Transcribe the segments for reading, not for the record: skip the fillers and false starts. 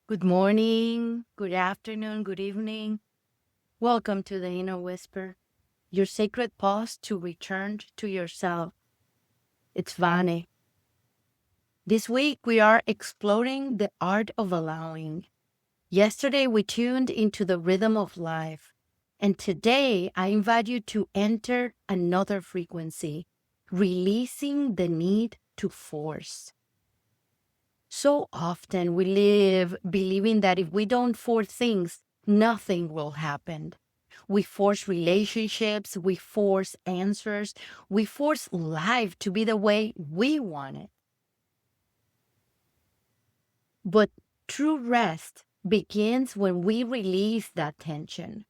Good morning, good afternoon, good evening. Welcome to the Inner Whisper, your sacred pause to return to yourself. It's Vane. This week we are exploring the art of allowing. Yesterday we tuned into the rhythm of life, and today I invite you to enter another frequency, releasing the need to force. So often we live believing that if we don't force things, nothing will happen. We force relationships, we force answers, we force life to be the way we want it. But true rest begins when we release that tension.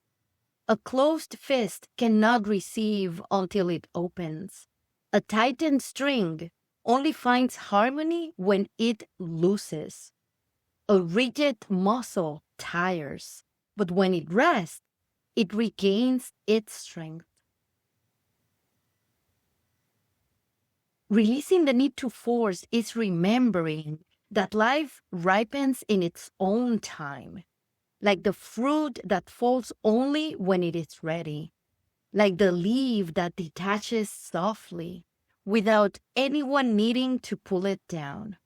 A closed fist cannot receive until it opens. A tightened string only finds harmony when it looses. A rigid muscle tires, but when it rests, it regains its strength. Releasing the need to force is remembering that life ripens in its own time, like the fruit that falls only when it is ready, like the leaf that detaches softly without anyone needing to pull it down.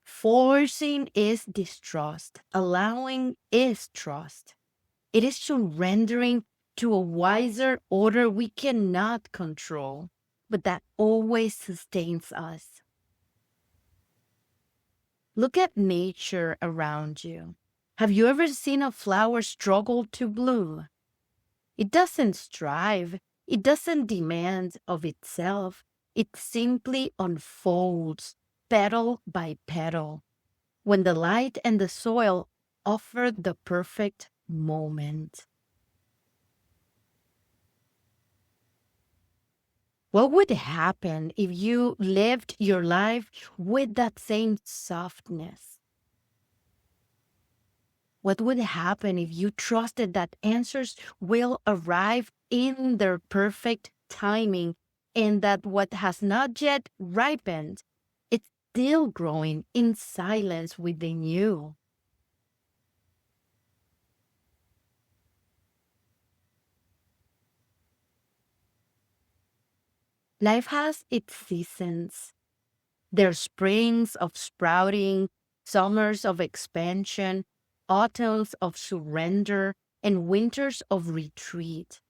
Forcing is distrust. Allowing is trust. It is surrendering to a wiser order we cannot control, but that always sustains us. Look at nature around you. Have you ever seen a flower struggle to bloom? It doesn't strive, it doesn't demand of itself. It simply unfolds, petal by petal, when the light and the soil offer the perfect moment. What would happen if you lived your life with that same softness? What would happen if you trusted that answers will arrive in their perfect timing and that what has not yet ripened, it's still growing in silence within you? Life has its seasons. There's springs of sprouting, summers of expansion, autumns of surrender, and winters of retreat.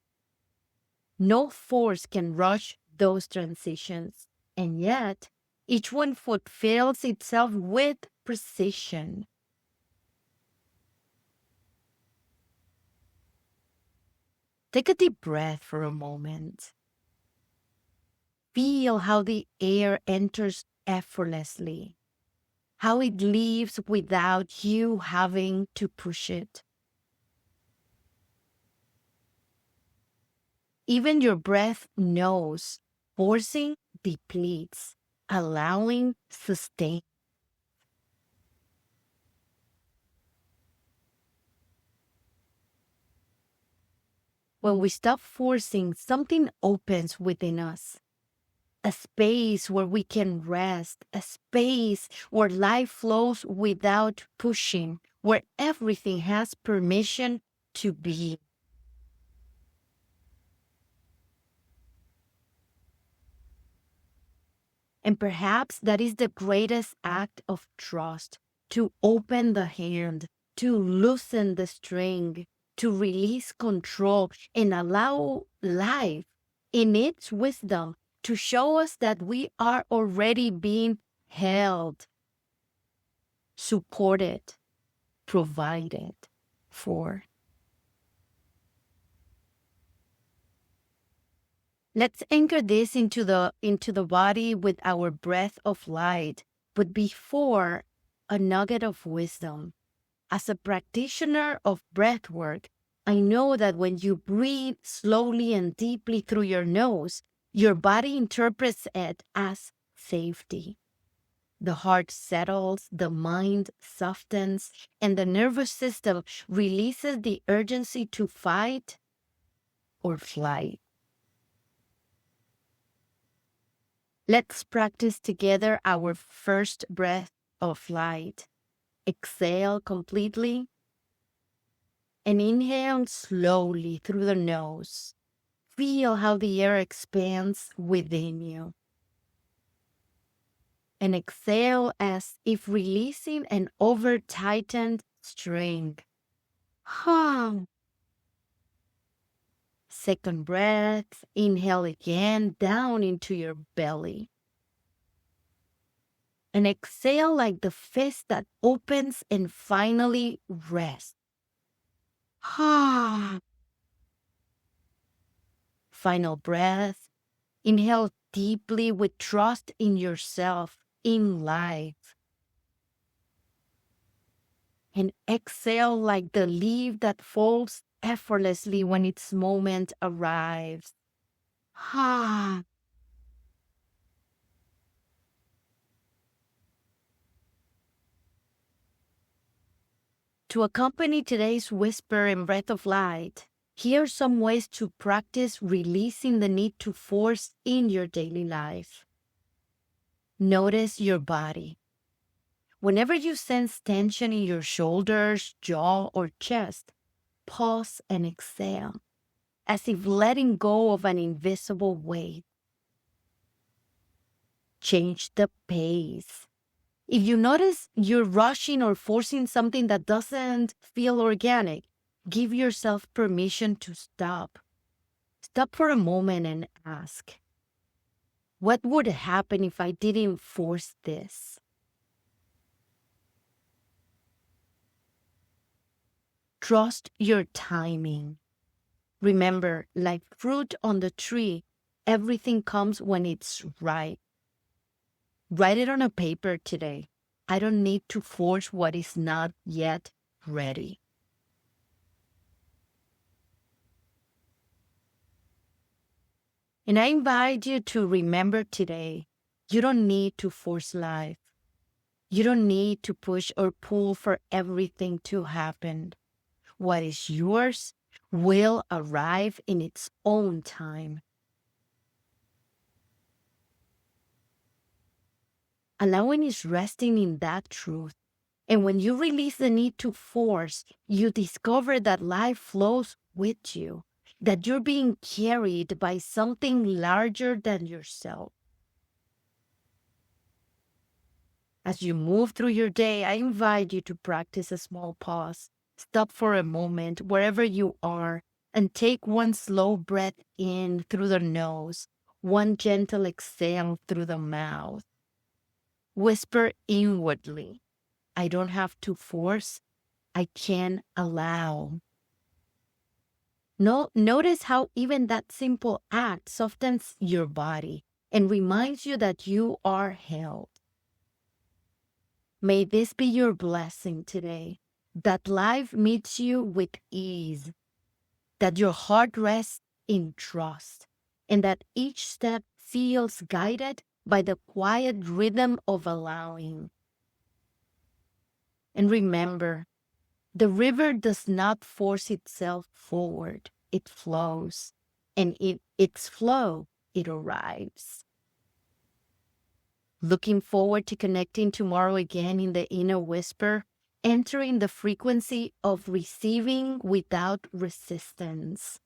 No force can rush those transitions, and yet each one fulfills itself with precision. Take a deep breath for a moment. Feel how the air enters effortlessly, how it leaves without you having to push it. Even your breath knows forcing depletes, allowing sustain. When we stop forcing, something opens within us. A space where we can rest, a space where life flows without pushing, where everything has permission to be. And perhaps that is the greatest act of trust, to open the hand, to loosen the string, to release control and allow life in its wisdom to show us that we are already being held, supported, provided for. Let's anchor this into the body with our breath of light. But before, a nugget of wisdom. As a practitioner of breath work, I know that when you breathe slowly and deeply through your nose, your body interprets it as safety. The heart settles, the mind softens, and the nervous system releases the urgency to fight or flight. Let's practice together our first breath of light. Exhale completely and inhale slowly through the nose. Feel how the air expands within you. And exhale as if releasing an over-tightened string. Second breath, inhale again down into your belly. And exhale like the fist that opens and finally rests. Final breath. Inhale deeply with trust in yourself, in life. And exhale like the leaf that falls effortlessly when its moment arrives. To accompany today's whisper and breath of light, here are some ways to practice releasing the need to force in your daily life. Notice your body. Whenever you sense tension in your shoulders, jaw, or chest, pause and exhale, as if letting go of an invisible weight. Change the pace. If you notice you're rushing or forcing something that doesn't feel organic, give yourself permission to stop. Stop for a moment and ask, what would happen if I didn't force this? Trust your timing. Remember, like fruit on the tree, everything comes when it's right. Write it on a paper today. I don't need to force what is not yet ready. And I invite you to remember today, you don't need to force life. You don't need to push or pull for everything to happen. What is yours will arrive in its own time. Allowing is resting in that truth. And when you release the need to force, you discover that life flows with you, that you're being carried by something larger than yourself. As you move through your day, I invite you to practice a small pause. Stop for a moment wherever you are and take one slow breath in through the nose, one gentle exhale through the mouth. Whisper inwardly, I don't have to force, I can allow. Notice how even that simple act softens your body and reminds you that you are held. May this be your blessing today, that life meets you with ease, that your heart rests in trust, and that each step feels guided by the quiet rhythm of allowing. And remember, the river does not force itself forward, it flows, and in its flow, it arrives. Looking forward to connecting tomorrow again in the inner whisper, entering the frequency of receiving without resistance.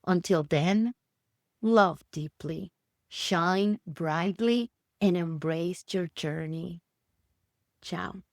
Until then, love deeply, shine brightly, and embrace your journey. Ciao.